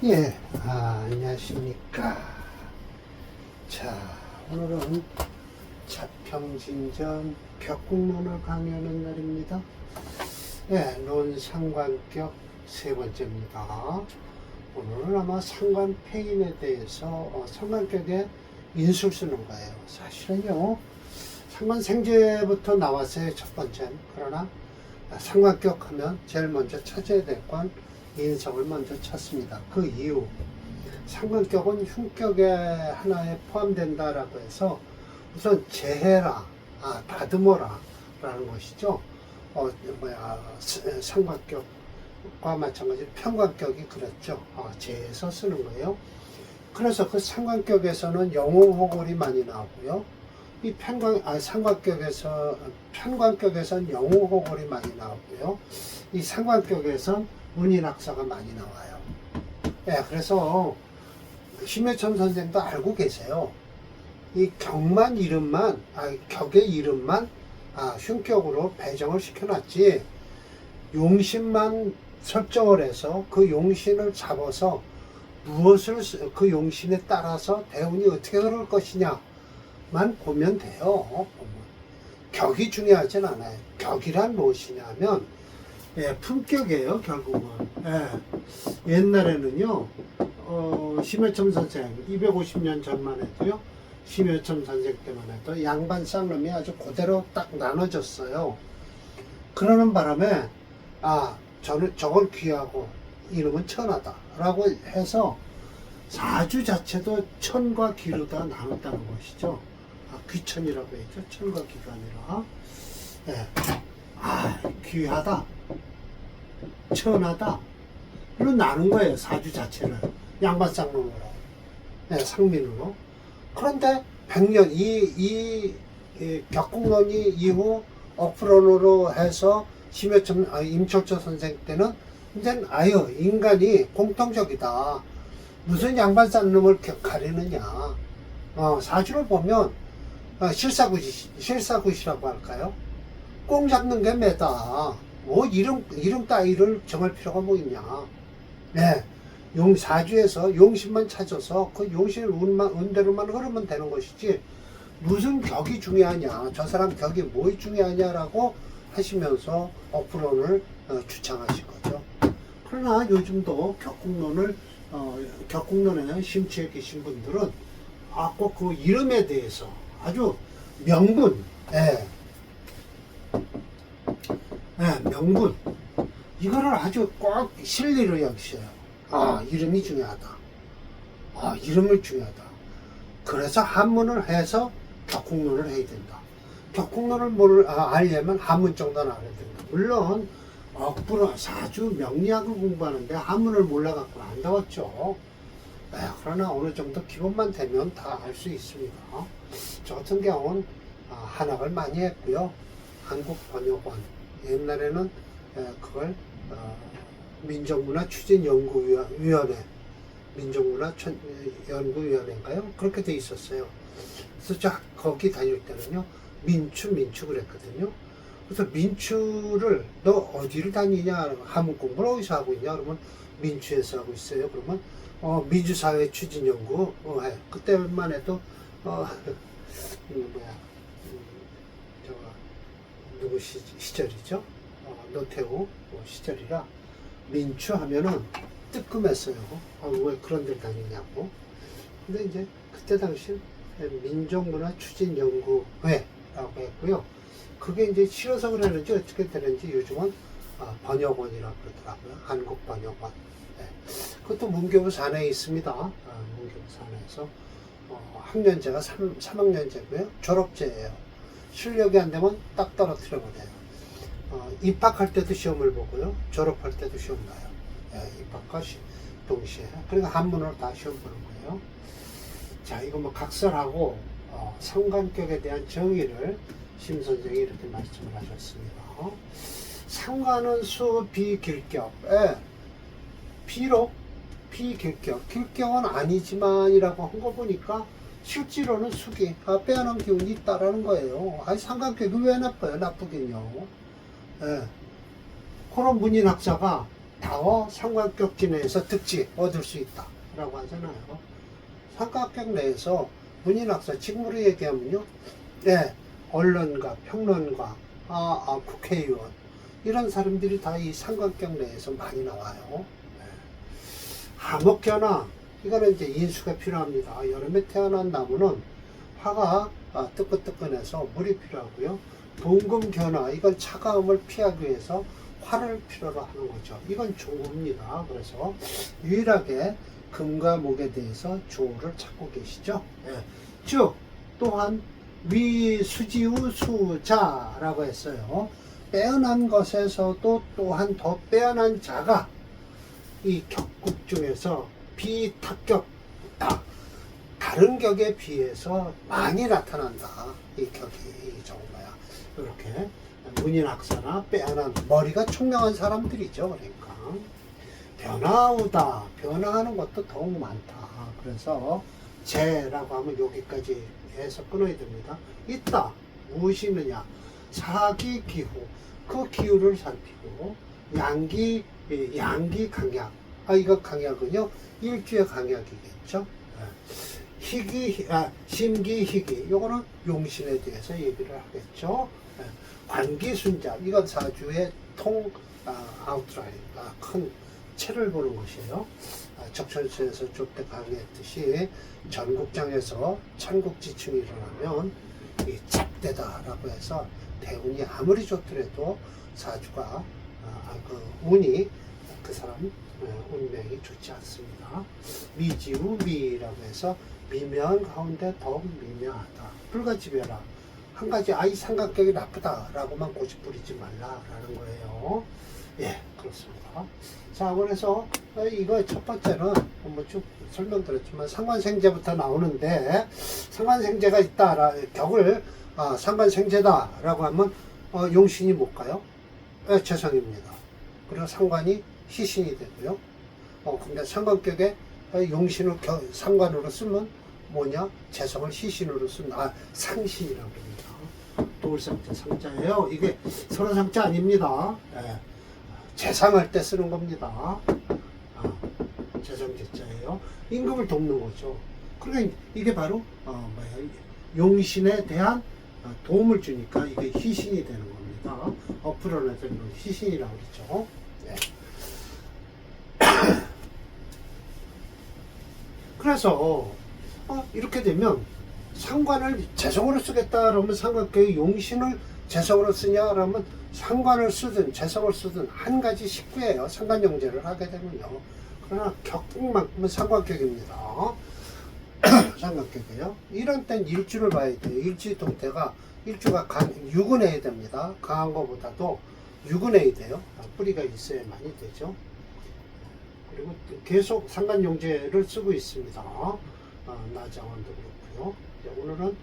예, 안녕하십니까. 자, 오늘은 자평진전 벽국론을 강의하는 날입니다. 예, 논상관격 세 번째입니다. 오늘은 아마 상관폐인에 대해서 상관격에 인수를 쓰는 거예요. 사실은요, 상관생제부터 나왔어요, 첫 번째는. 그러나 상관격 하면 제일 먼저 찾아야 될 건 인성을 먼저 찾습니다. 그 이유, 상관격은 흉격의 하나에 포함된다라고 해서 우선 제해라, 다듬어라 라는 것이죠. 상관격과 마찬가지로 편관격이 그렇죠. 제해서 쓰는 거예요. 그래서 그 상관격에서는 영웅호골이 많이 나오고요. 이 편관격에선 영웅호골이 많이 나오고요. 이 상관격에선 문인학사가 많이 나와요. 예, 그래서 심해천 선생도 알고 계세요. 이 격만 이름만, 격의 이름만 흉격으로 배정을 시켜놨지, 용신만 설정을 해서 그 용신을 잡아서 그 용신에 따라서 대운이 어떻게 흐를 것이냐만 보면 돼요. 격이 중요하진 않아요. 격이란 무엇이냐면 품격이에요, 결국은. 옛날에는요, 심해첨 선생, 250년 전만 해도요, 심해첨 선생 때만 해도 양반 쌍놈이 아주 그대로 딱 나눠졌어요. 그러는 바람에, 저걸 귀하고, 이름은 천하다. 라고 해서, 사주 자체도 천과 기로 다 나눴다는 것이죠. 귀천이라고 했죠. 천과 기가 아니라. 귀하다. 천하다. 이로 나눈 거예요, 사주 자체를. 양반 쌍놈으로. 상민으로. 그런데 100년, 이 격국론이 이후 어프론으로 해서 임철조 선생 때는 이제 인간이 공통적이다. 무슨 양반 쌍놈을 가리느냐. 사주를 보면 실사굿이라고 할까요? 꽁 잡는 게 매다. 이름 따위를 정할 필요가 뭐 있냐. 사주에서 용신만 찾아서 그 용신의 운대로만 흐르면 되는 것이지, 무슨 격이 중요하냐, 저 사람 격이 뭐가 중요하냐라고 하시면서 어프론을 주창하신 거죠. 그러나 요즘도 격국론에 심취해 계신 분들은 꼭 그 이름에 대해서 아주 명분, 명분, 이거를 아주 꼭 실리로 여기셔요. 이름이 중요하다. 이름이 중요하다. 그래서 한문을 해서 격국론을 해야 된다. 격국론을 알려면 한문 정도는 알아야 된다. 물론 사주 명리학을 공부하는데 한문을 몰라갖고는 안 되었죠. 그러나 어느 정도 기본만 되면 다 알 수 있습니다. 저 같은 경우는 한학을 많이 했고요. 한국번역원, 옛날에는 그걸 민족문화추진연구위원회, 민족문화연구위원회인가요? 그렇게 돼 있었어요. 그래서 거기 다닐 때는요, 민추 그랬거든요. 그래서 민추를 너 어디를 다니냐, 한문 공부를 어디서 하고 있냐, 그러면 민추에서 하고 있어요. 그러면 민주사회 추진연구, 그때만 해도 누구 시절이죠? 노태우 시절이라 민추 하면은 뜨끔했어요. 왜 그런 데 다니냐고. 근데 이제 그때 당시 민족문화추진연구회라고 했고요. 그게 이제 싫어서 그러는지 어떻게 되는지 요즘은 번역원이라고 그러더라고요. 한국번역원. 그것도 문교부 산하에 있습니다. 문교부 산하에서 학년제가 3학년제고요. 졸업제예요. 실력이 안 되면 딱 떨어뜨려 버려요. 입학할 때도 시험을 보고요. 졸업할 때도 시험 봐요. 입학과 동시에. 그러니까 한문으로 다 시험 보는 거예요. 자, 이거 각설하고 상관격에 대한 정의를 심 선생이 이렇게 말씀을 하셨습니다. 상관은 수, 비, 길격. 비록 비길격, 길격은 아니지만이라고 한 거 보니까 실제로는 수기, 빼어난 기운이 있다라는 거예요. 상관격이 왜 나빠요? 나쁘긴요. 그런 문인학자가 다어 삼각격지 내에서 득지 얻을 수 있다 라고 하잖아요. 삼각격 내에서 문인학사 직무로 얘기하면요, 네, 언론가, 평론가, 국회의원 이런 사람들이 다 이 삼각격 내에서 많이 나와요. 네. 하목견화, 이거는 이제 인수가 필요합니다. 여름에 태어난 나무는 화가 뜨끈뜨끈해서 물이 필요하고요. 동금견화, 이건 차가움을 피하기 위해서 화를 필요로 하는 거죠. 이건 조우입니다. 그래서 유일하게 금과 목에 대해서 조우를 찾고 계시죠. 네. 즉 또한 위수지우 수자라고 했어요. 빼어난 것에서도 또한 더 빼어난 자가 이 격국 중에서 비탁격다, 다른 격에 비해서 많이 나타난다. 이 격이 정도야. 이렇게 문인학사나 빼어난 머리가 총명한 사람들이죠. 그러니까 변화우다, 변화하는 것도 더욱 많다. 그래서 재라고 하면 여기까지 해서 끊어야 됩니다. 있다, 무엇이 있느냐, 사기 기후, 그 기후를 살피고, 양기 강약, 이거 강약은요 일주의 강약이겠죠. 희기, 심기 희기, 요거는 용신에 대해서 얘기를 하겠죠. 관기순잡, 이건 사주의 아웃라인, 큰 채를 보는 것이에요. 적천수에서 좁대 강의했듯이 전국장에서 천국지층이 일어나면 이 잡대다라고 해서 대운이 아무리 좋더라도 사주가 그 운이 그 사람 운명이 좋지 않습니다. 미지우 미라고 해서 미묘한 가운데 더욱 미묘하다. 불가지별하, 한 가지 이 삼각격이 나쁘다라고만 고집부리지 말라라는 거예요. 예, 그렇습니다. 자, 그래서 이거 첫 번째는 쭉 설명드렸지만 상관생재부터 나오는데, 상관생재가 있다, 격을 상관생재다라고 하면 용신이 못 가요? 재성입니다. 그리고 상관이 희신이 되고요. 근데 상관격에 용신을 상관으로 쓰면 뭐냐? 재성을 희신으로 쓴 상신이라고 합니다. 도울상자 상자예요. 이게 서로 상자 아닙니다. 예. 재상할 때 쓰는 겁니다. 재성제자예요. 임금을 돕는 거죠. 그러니까 이게 바로 용신에 대한 도움을 주니까 이게 희신이 되는 겁니다. 풀어내서 희신이라고 그러죠. 네. 그래서 이렇게 되면 상관을 재성으로 쓰겠다 그러면 상관격이 용신을 재성으로 쓰냐 그러면 상관을 쓰든 재성을 쓰든 한 가지 식구예요. 상관용제를 하게 되면요. 그러나 격국만큼은 상관격입니다. 상관격이에요. 이런 땐 일주를 봐야 돼요. 일주 동태가 일주가 유근해야 됩니다. 강한 것보다도 유근해야 돼요. 뿌리가 있어야 많이 되죠. 그리고 계속 상관용제를 쓰고 있습니다. 나장원도 그렇고요. 오늘은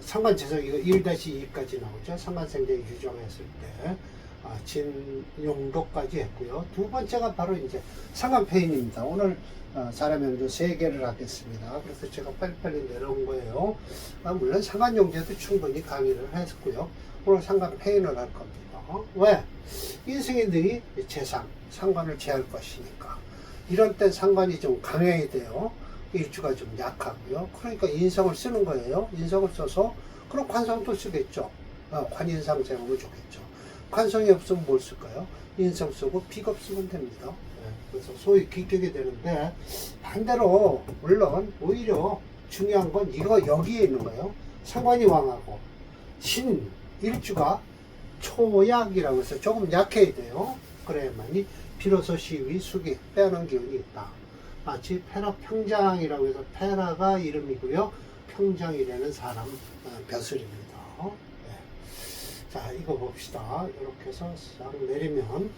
상관재성 이거 1-2까지 나오죠. 상관생제 유정했을 때 진용도까지 했고요. 두 번째가 바로 이제 상관폐인입니다. 오늘 사람명조 3개를 하겠습니다. 그래서 제가 빨리빨리 내려온 거예요. 물론 상관용제도 충분히 강의를 했고요. 오늘 상관폐인을 할 겁니다. 왜? 인생인들이 재상, 상관을 제할 것이니까. 이런 때 상관이 좀 강해야 돼요. 일주가 좀 약하고요. 그러니까 인성을 쓰는 거예요. 인성을 써서 그럼 관성도 쓰겠죠. 관인상 제공을 좋겠죠. 관성이 없으면 뭘 쓸까요? 인성 쓰고 비겁 쓰면 됩니다. 그래서 소위 기격이 되는데, 반대로 물론 오히려 중요한 건 이거 여기에 있는 거예요. 상관이 왕하고 신 일주가 초약이라고 해서 조금 약해야 돼요. 그래야만이 비로소 시위 수기 빼는 기운이 있다. 마치 페라 평장이라고 해서 페라가 이름이고요. 평장이라는 사람 벼슬입니다. 네. 자, 이거 봅시다. 이렇게 해서 싹 내리면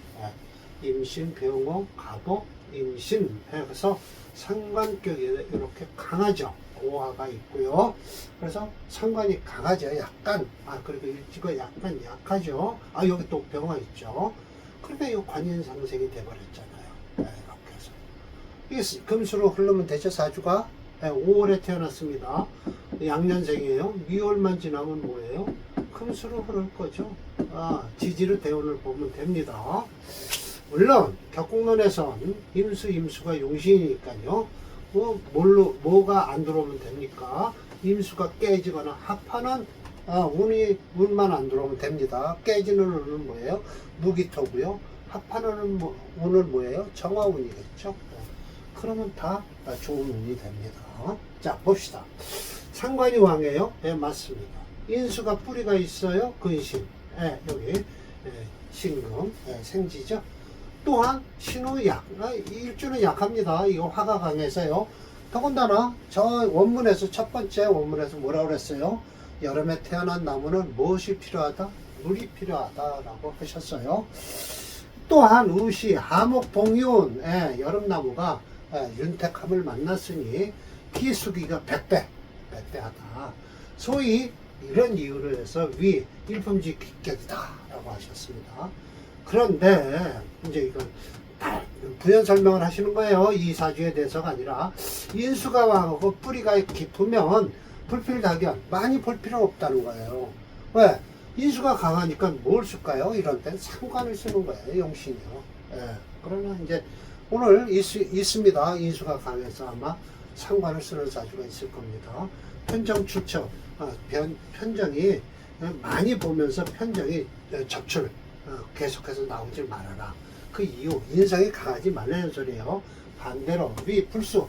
임신, 병호, 갑오, 임신 해서 상관격이 이렇게 강하죠. 오화가 있고요. 그래서 상관이 강하죠. 약간. 그리고 일지가 약간 약하죠. 여기 또 병화 있죠. 그러니까 이 관인상생이 돼버렸잖아요. 이렇게 해서. 이게 금수로 흐르면 되죠. 사주가 5월에 태어났습니다. 양년생이에요. 미월만 지나면 뭐예요? 금수로 흐를 거죠. 지지를 대운을 보면 됩니다. 물론 격국론에선 임수가 용신이니까요. 뭐가 안 들어오면 됩니까? 임수가 깨지거나 합하는 운만 안 들어오면 됩니다. 깨지는 운은 뭐예요? 무기토고요. 합하는 운은 뭐예요? 정화운이겠죠. 그러면 다 좋은 운이 됩니다. 자, 봅시다. 상관이 왕이에요? 네, 맞습니다. 인수가 뿌리가 있어요? 근신. 네, 여기 신금, 생지죠. 또한 신우약, 일주는 약합니다. 이거 화가 강해서요. 더군다나 저 원문에서 첫 번째 원문에서 뭐라고 그랬어요? 여름에 태어난 나무는 무엇이 필요하다? 물이 필요하다라고 하셨어요. 또한 우시, 하목, 동윤, 여름나무가 윤택함을 만났으니 기수기가 100배하다. 소위 이런 이유로 해서 일품지 기격이다 라고 하셨습니다. 그런데 이제 이건 부연 설명을 하시는 거예요. 이 사주에 대해서가 아니라 인수가 왕하고 뿌리가 깊으면 불필다견 많이 볼 필요 없다는 거예요. 왜? 인수가 강하니까 뭘 쓸까요? 이런 땐 상관을 쓰는 거예요. 용신이요. 그러면 이제 오늘 있습니다. 인수가 강해서 아마 상관을 쓰는 사주가 있을 겁니다. 편정 추척, 편정이 많이 보면서 편정이 적출 계속해서 나오지 말아라. 그 이유 인성이 강하지 말라는 소리예요. 반대로 불수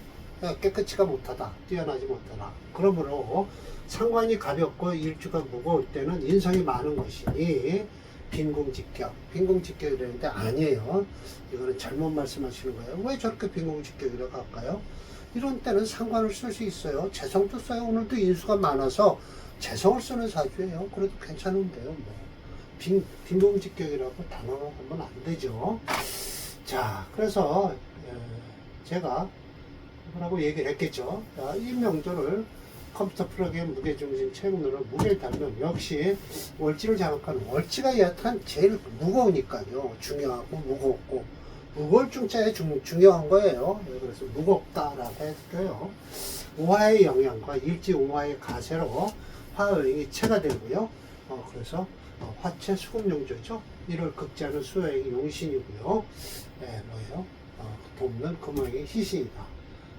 깨끗이가 못하다, 뛰어나지 못하다. 그러므로 상관이 가볍고 일주가 무거울 때는 인성이 많은 것이니 빈궁직격이라는데 아니에요. 이거는 잘못 말씀하시는 거예요. 왜 저렇게 빈궁직격이라고 할까요? 이런 때는 상관을 쓸 수 있어요. 재성도 써요. 오늘도 인수가 많아서 재성을 쓰는 사주예요. 그래도 괜찮은데요. 빈궁직격이라고 단어로 하면 안 되죠. 자, 그래서 제가 뭐라고 얘기를 했겠죠. 자, 이 명절을 컴퓨터 프로그램 무게중심 체육론을 무게를 달면 역시 월지를 장악하는 월지가 여하튼 제일 무거우니까요. 중요하고 무겁고 무거울 중자에 중요한 거예요. 그래서 무겁다라고 했고요. 오화의 영향과 일지 오화의 가세로 화의 체가 되고요. 그래서 화체 수금용조죠. 이를 극자는 수의 용신이고요. 뭐예요? 돕는 금왕의 희신이다.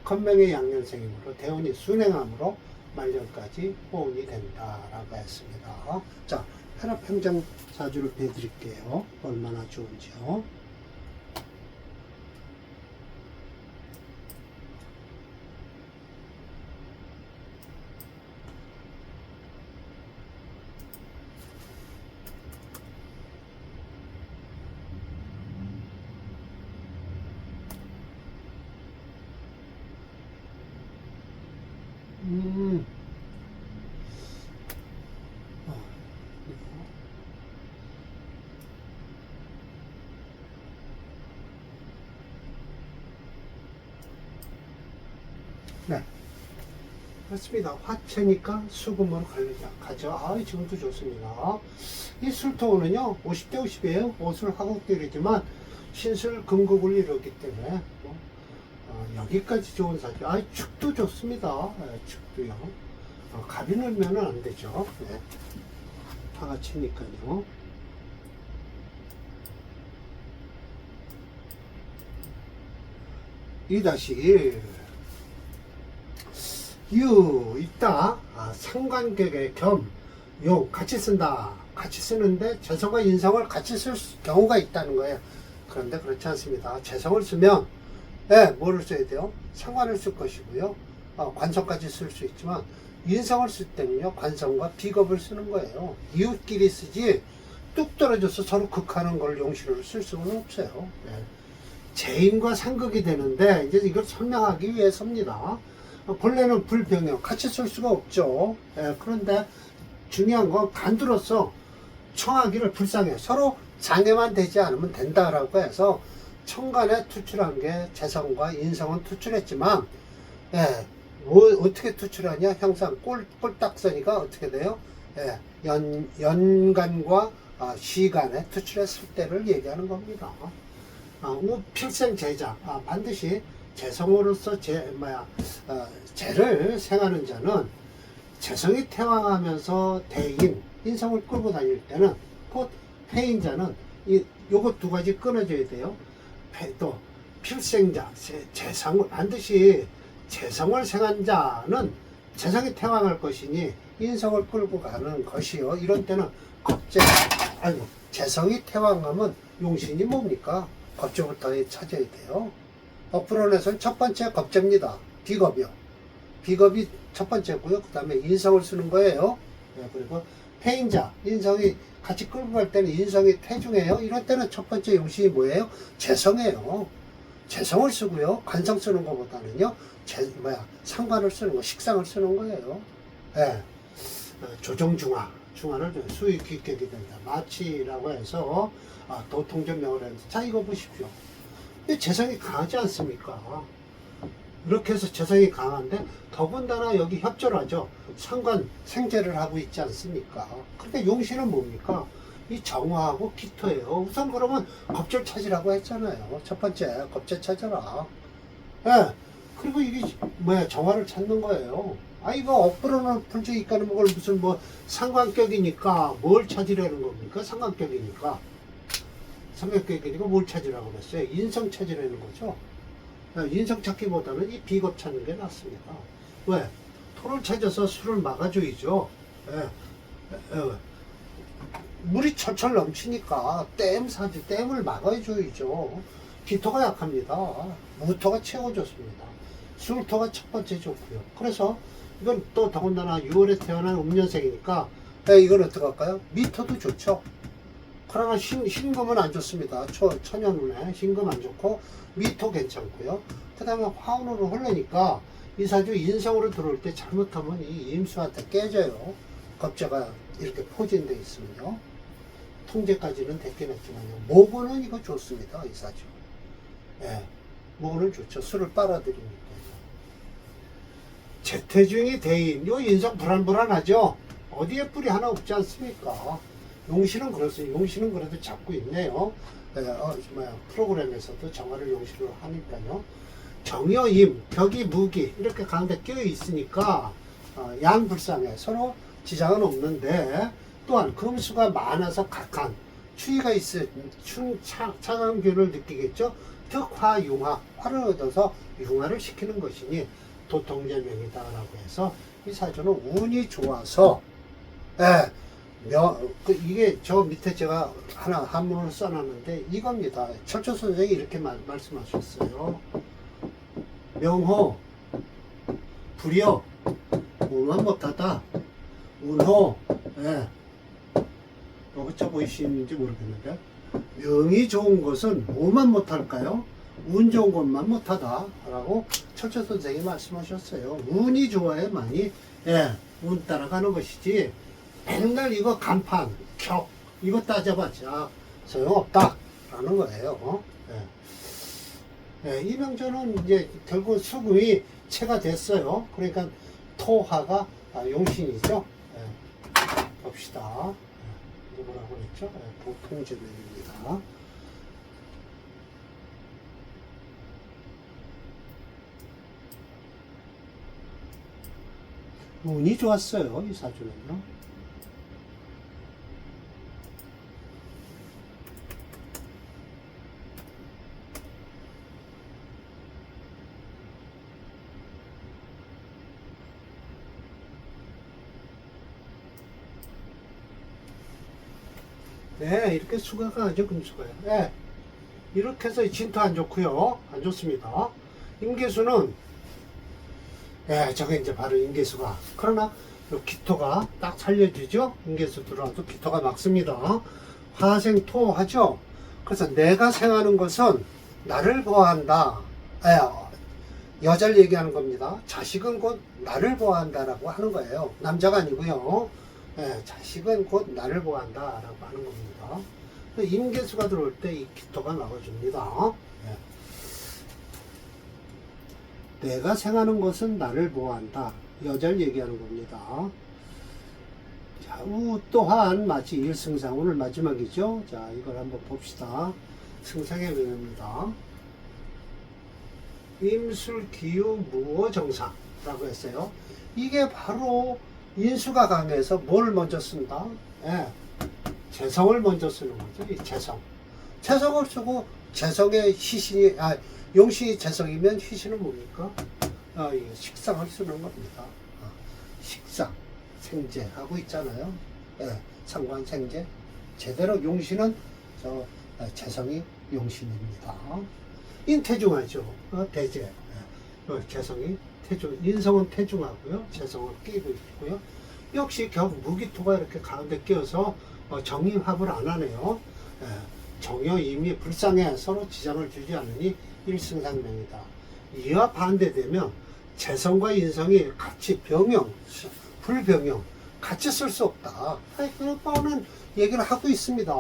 건명의 양년생이므로 대운이 순행함으로 말년까지 호운이 된다라고 했습니다. 자, 혈압행장 사주를 배드릴게요. 얼마나 좋은지요. 네. 그렇습니다. 화체니까 수금으로 가죠. 지금도 좋습니다. 이 술토는요, 50대 50이에요. 오술 화국들이지만 신술 금국을 이루기 때문에 여기까지 좋은 사주. 축도 좋습니다. 축도요. 갑이 넣으면 안 되죠. 네. 화가 치니까요. (2-1) 있다. 상관객의 용 같이 쓴다. 같이 쓰는데 재성과 인성을 같이 쓸 경우가 있다는 거예요. 그런데 그렇지 않습니다. 재성을 쓰면 뭐를 써야 돼요? 상관을 쓸 것이고요. 관성까지 쓸 수 있지만 인성을 쓸 때는요, 관성과 비겁을 쓰는 거예요. 이웃끼리 쓰지 뚝 떨어져서 서로 극하는 걸 용신으로 쓸 수는 없어요. 재인과 상극이 되는데 이제 이걸 설명하기 위해서입니다. 본래는 불병역 같이 쓸 수가 없죠. 그런데 중요한 건 간두로서 청하기를 불쌍해. 서로 장애만 되지 않으면 된다라고 해서 청간에 투출한 게 재성과 인성은 투출했지만, 어떻게 투출하냐? 항상 꼴딱서니까 어떻게 돼요? 연간과 시간에 투출했을 때를 얘기하는 겁니다. 필생제자, 반드시 재성으로서 재를 생하는 자는 재성이 태왕하면서 대인, 인성을 끌고 다닐 때는 곧 태인자는 요것 두 가지 끊어져야 돼요. 또 필생자, 재성을 반드시 재성을 생한 자는 재성이 태왕할 것이니 인성을 끌고 가는 것이요. 이런 때는 겁재, 아이고, 재성이 태왕하면 용신이 뭡니까? 겁재부터 찾아야 돼요. 어프론에서는 첫 번째 겁재입니다. 비겁이요. 비겁이 첫 번째고요. 그 다음에 인성을 쓰는 거예요. 네, 그리고 패인자, 인성이 같이 끌고 갈 때는 인성이 태중해요. 이럴 때는 첫 번째 용신이 뭐예요? 재성이에요. 재성을 쓰고요. 관성 쓰는 것보다는요. 상관을 쓰는 거, 식상을 쓰는 거예요. 네. 조정중화, 중화를 수익 깊게 된다. 마치라고 해서 도통전명을 했는데, 자 이거 보십시오. 재성이 강하지 않습니까? 이렇게 해서 재성이 강한데 더군다나 여기 협절하죠. 상관 생재를 하고 있지 않습니까? 그러니까 용신은 뭡니까? 이 정화하고 기토예요. 우선 그러면 겁절 찾으라고 했잖아요. 첫 번째 겁절 찾아라. 예. 그리고 이게 정화를 찾는 거예요. 이거 억부로는 풀지니까는 뭘 무슨 상관격이니까 뭘 찾으려는 겁니까? 상관격이니까 뭘 찾으라고 그랬어요? 인성 찾으려는 거죠. 인성 찾기보다는 이 비겁 찾는 게 낫습니다. 왜? 토를 찾아서 술을 막아줘야죠. 물이 철철 넘치니까 댐을 막아줘야죠. 기토가 약합니다. 무토가 최고 좋습니다. 술토가 첫 번째 좋고요. 그래서 이건 또 더군다나 6월에 태어난 음년생이니까 이건 어떡할까요? 미토도 좋죠. 그러나 신금은 안 좋습니다. 천연운에 신금 안 좋고 미토 괜찮고요. 그 다음에 화운으로 흐르니까 이사주 인성으로 들어올 때 잘못하면 이 임수한테 깨져요. 겁재가 이렇게 포진되어 있으면요. 통제까지는 됐긴 했지만요. 모고는 이거 좋습니다. 이사주. 예, 모고는 좋죠. 술을 빨아들이니까. 재태중이 대인, 요 인성 불안하죠? 어디에 뿔이 하나 없지 않습니까? 용신은 그렇습니다. 용신은 그래도 잡고 있네요. 프로그램에서도 정화를 용신으로 하니까요. 정여임, 벽이 무기, 이렇게 가운데 끼어 있으니까, 양불상에 서로 지장은 없는데, 또한 금수가 많아서 각한, 추위가 있을, 차강균을 느끼겠죠? 득화융화, 화를 얻어서 융화를 시키는 것이니, 도통제명이다라고 해서, 이 사주는 운이 좋아서, 이게 저 밑에 제가 하나 한문을 써놨는데 이겁니다. 철초 선생이 이렇게 말씀하셨어요. 명호, 불여, 뭐만 못하다. 운호, 어쩌 보이시는지 모르겠는데 명이 좋은 것은 뭐만 못할까요? 운 좋은 것만 못하다 라고 철초 선생이 말씀하셨어요. 운이 좋아야만이 운 따라가는 것이지 맨날 이거 간판, 격 이거 따져봤자 소용없다 라는 거예요. 이명조는 이제 결국 수금이 체가 됐어요. 그러니까 토화가 용신이죠. 봅시다. 이게 뭐라고 그랬죠? 보통제명입니다. 운이 좋았어요. 이 사주는요. 이렇게 수가가 아주 금수가요. 이렇게 해서 진토 안 좋고요. 안 좋습니다. 임계수는 저게 이제 바로 임계수가. 그러나 기토가 딱 살려주죠. 임계수 들어와도 기토가 막습니다. 화생토 하죠. 그래서 내가 생하는 것은 나를 보호한다. 여자를 얘기하는 겁니다. 자식은 곧 나를 보호한다라고 하는 거예요. 남자가 아니고요. 자식은 곧 나를 보호한다라고 하는 겁니다. 임계수가 들어올 때 이 기토가 나와줍니다. 내가 생하는 것은 나를 보호한다. 여자를 얘기하는 겁니다. 자, 우 또한 마치 일승상, 오늘 마지막이죠. 자, 이걸 한번 봅시다. 승상의 명입니다. 임술기유 무어정상라고 했어요. 이게 바로 인수가 강해서 뭘 먼저 쓴다? 재성을 먼저 쓰는 거죠. 이 재성. 재성을 쓰고 재성의 희신이, 용신이 재성이면 희신은 뭡니까? 이 식상을 쓰는 겁니다. 식상, 생재하고 있잖아요. 예, 상관 생재. 제대로 용신은 재성이 용신입니다. 인태중하죠. 대재. 재성이 태중, 인성은 태중하고요. 재성은 끼고 있고요. 역시 결국 무기토가 이렇게 가운데 끼어서 정임합을 안 하네요. 정여 임이 불상에 서로 지장을 주지 않으니 일승상명이다. 이와 반대되면 재성과 인성이 같이 병영, 불병영, 같이 쓸 수 없다. 그런 뻔한 얘기를 하고 있습니다.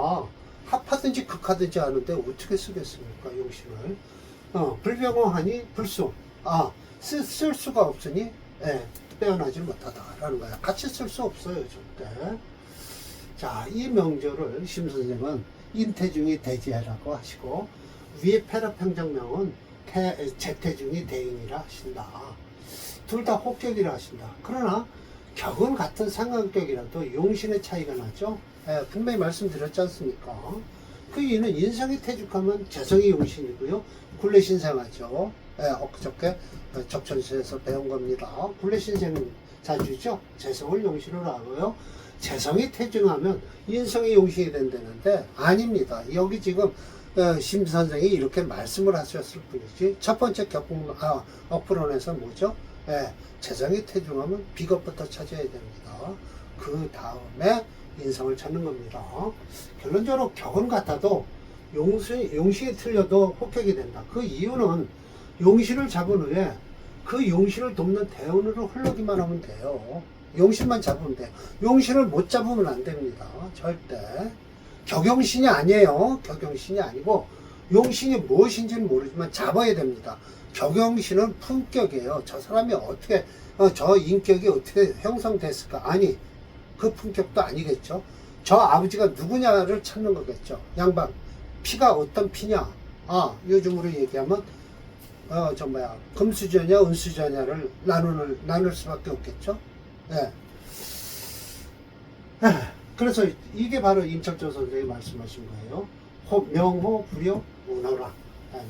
합하든지 극하든지 하는데 어떻게 쓰겠습니까, 용신을? 불병영하니 불수. 쓸 수가 없으니 빼어나지 못하다라는 거야. 같이 쓸 수 없어요, 절대. 자, 이 명조를 심 선생은 인태중이 대지해라고 하시고, 위에 패럽행정명은 재태중이 대인이라 하신다. 둘 다 혹격이라 하신다. 그러나 격은 같은 상관격이라도 용신의 차이가 나죠. 분명히 말씀드렸지 않습니까? 그 이유는 인성이 태죽하면 재성이 용신이고요. 굴레신생하죠. 엊그저께 적천시에서 배운 겁니다. 굴레신생은 자주죠. 재성을 용신으로 하고요. 재성이 태중하면 인성이 용신이 된다는데 아닙니다. 여기 지금 심 선생이 이렇게 말씀을 하셨을 뿐이지 첫 번째 어프론에서 뭐죠? 재성이 태중하면 비겁부터 찾아야 됩니다. 그 다음에 인성을 찾는 겁니다. 결론적으로 격은 같아도 용신이 틀려도 혹격이 된다. 그 이유는 용신을 잡은 후에 그 용신을 돕는 대운으로 흘러기만 하면 돼요. 용신만 잡으면 돼요. 용신을 못 잡으면 안 됩니다. 절대. 격용신이 아니에요. 격용신이 아니고 용신이 무엇인지는 모르지만 잡아야 됩니다. 격용신은 품격이에요. 저 사람이 어떻게 저 인격이 어떻게 형성됐을까? 아니, 그 품격도 아니겠죠. 저 아버지가 누구냐를 찾는 거겠죠. 양반 피가 어떤 피냐? 요즘으로 얘기하면 금수저냐 은수저냐를 나눌 수밖에 없겠죠. 그래서 이게 바로 임철조 선생이 말씀하신 거예요. 명호 불여 운호라.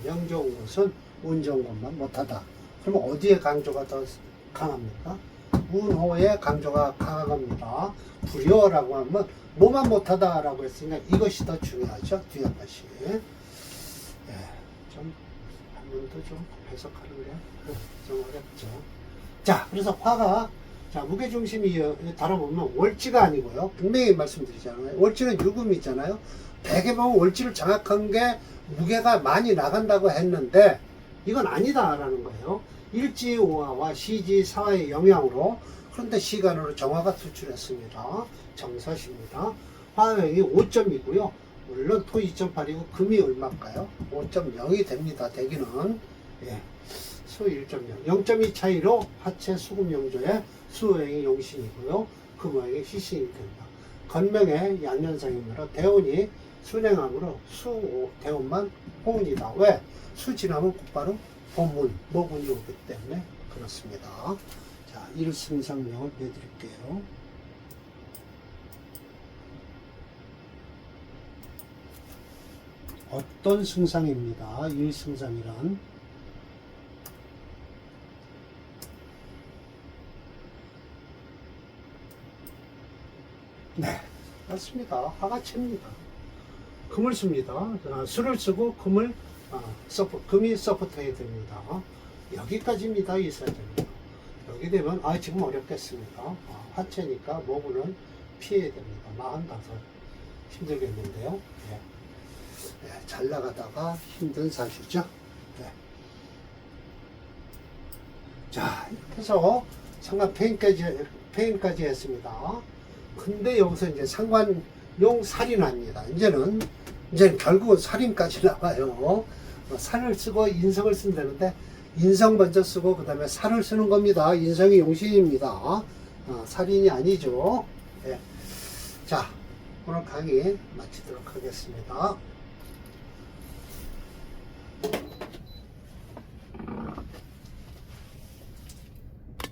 명 좋은 것은 운 좋은 것만 못하다. 그럼 어디에 강조가 더 강합니까? 운호의 강조가 강한 겁니다. 불여라고 하면 뭐만 못하다라고 했으니까 이것이 더 중요하죠. 뒤에 것이. 좀 한 번 더 좀 해석하는 게 좀 어렵죠. 자, 그래서 화가 무게중심이 다뤄보면 월지가 아니고요. 분명히 말씀드리잖아요. 월지는 유금이잖아요. 대개 보면 월지를 장악한 게 무게가 많이 나간다고 했는데 이건 아니다라는 거예요. 일지오화와 시지사화의 영향으로 그런데 시간으로 정화가 투출했습니다. 정사시입니다. 화형이 5점이고요. 물론 토 2.8이고 금이 얼마일까요? 5.0이 됩니다. 대기는 수 1.0 0.2 차이로 하체 수금 용조의 수호행이 용신이고요. 금호행이 희신이 된다. 건명의 양년상이므로 대운이 순행함으로 대운만 호운이다. 왜? 수 지나면 곧바로 본문, 모군이 오기 때문에 그렇습니다. 자, 일승상명을 해드릴게요. 어떤 승상입니다. 일승상이란 맞습니다. 화가채입니다. 금을 씁니다. 수를 쓰고 금을 금이 서포트해야 됩니다. 여기까지입니다. 있어야 됩니다. 여기 되면 지금 어렵겠습니다. 화채니까 모구는 피해야 됩니다. 45 힘들겠는데요. 잘 나가다가 힘든 사시죠. 자, 이렇게 해서 상관 페인까지 했습니다. 근데 여기서 이제 상관용 살인합니다. 이제는 결국은 살인까지 나와요. 살을 쓰고 인성을 쓴다는데 인성 먼저 쓰고 그 다음에 살을 쓰는 겁니다. 인성이 용신입니다. 살인이 아니죠. 자, 오늘 강의 마치도록 하겠습니다.